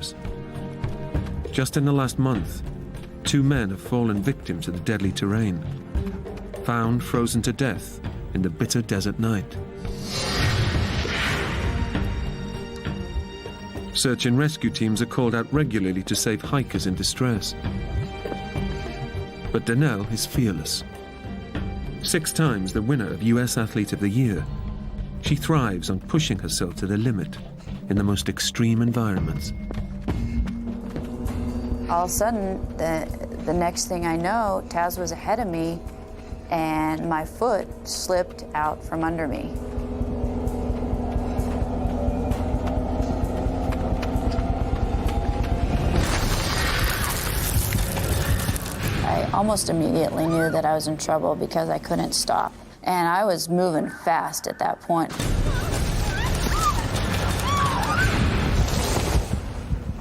lives. Just in the last month, 2 men have fallen victim to the deadly terrain, found frozen to death in the bitter desert night. Search and rescue teams are called out regularly to save hikers in distress. But Danelle is fearless. 6 times the winner of US Athlete of the Year, she thrives on pushing herself to the limit in the most extreme environments. All of a sudden, the next thing I know, Taz was ahead of me, and my foot slipped out from under me. I almost immediately knew that I was in trouble because I couldn't stop. And I was moving fast at that point.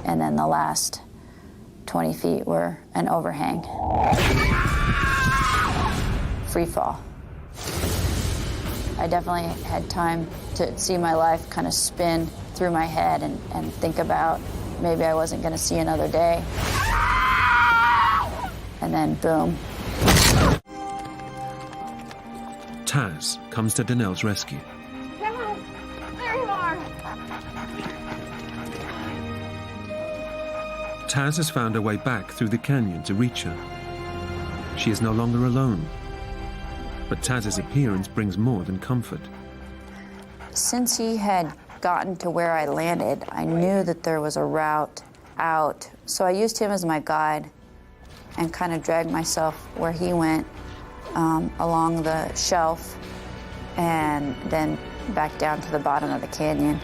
And then the last 20 feet were an overhang. Free fall. I definitely had time to see my life kind of spin through my head and think about maybe I wasn't going to see another day. And then, boom. Taz comes to Danelle's rescue. Come on, there you are. Taz has found her way back through the canyon to reach her. She is no longer alone, but Taz's appearance brings more than comfort. Since he had gotten to where I landed, I knew that there was a route out. So I used him as my guide and kind of dragged myself where he went along the shelf and then back down to the bottom of the canyon.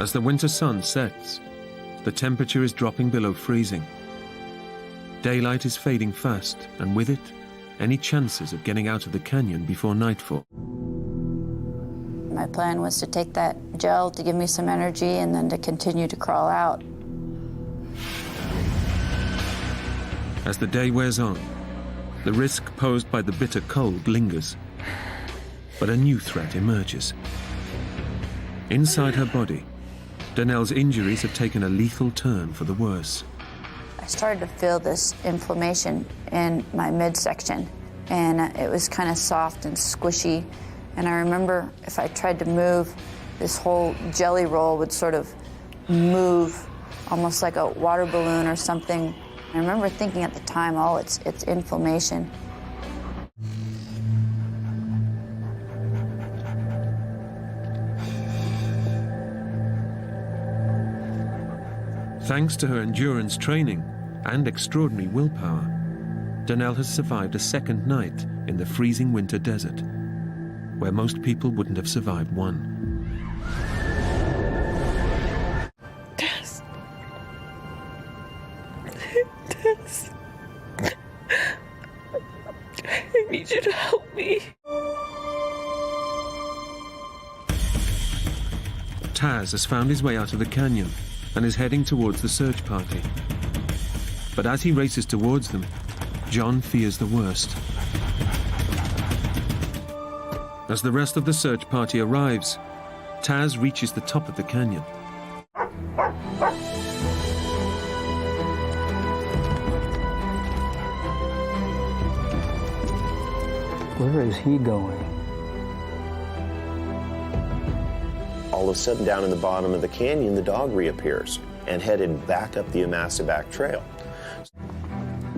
As the winter sun sets, the temperature is dropping below freezing. Daylight is fading fast, and with it, any chances of getting out of the canyon before nightfall. My plan was to take that gel to give me some energy and then to continue to crawl out. As the day wears on, the risk posed by the bitter cold lingers, but a new threat emerges. Inside her body, Danelle's injuries have taken a lethal turn for the worse. I started to feel this inflammation in my midsection, and it was kind of soft and squishy. And I remember if I tried to move, this whole jelly roll would sort of move, almost like a water balloon or something. I remember thinking at the time, oh, it's inflammation. Thanks to her endurance training and extraordinary willpower, Danelle has survived a second night in the freezing winter desert, where most people wouldn't have survived one. Tess. Tess. I need you to help me. Taz has found his way out of the canyon and is heading towards the search party. But as he races towards them, John fears the worst. As the rest of the search party arrives, Taz reaches the top of the canyon. Where is he going? All of a sudden, down in the bottom of the canyon, the dog reappears and headed back up the Amasaback Trail.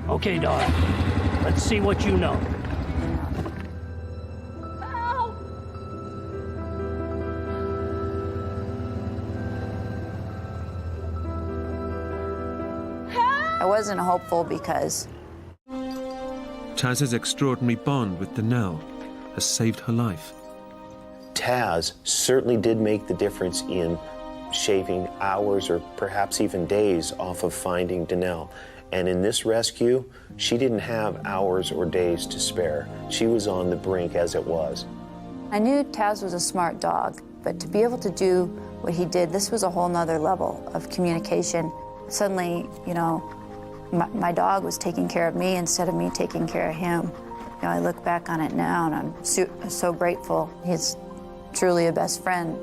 Okay, dog. Let's see what you know. Help! I wasn't hopeful because Taz's extraordinary bond with Danelle has saved her life. Taz certainly did make the difference in shaving hours or perhaps even days off of finding Danelle. And in this rescue, she didn't have hours or days to spare. She was on the brink as it was. I knew Taz was a smart dog, but to be able to do what he did, this was a whole nother level of communication. Suddenly, you know, my dog was taking care of me instead of me taking care of him. I look back on it now and I'm so grateful. He's truly a best friend.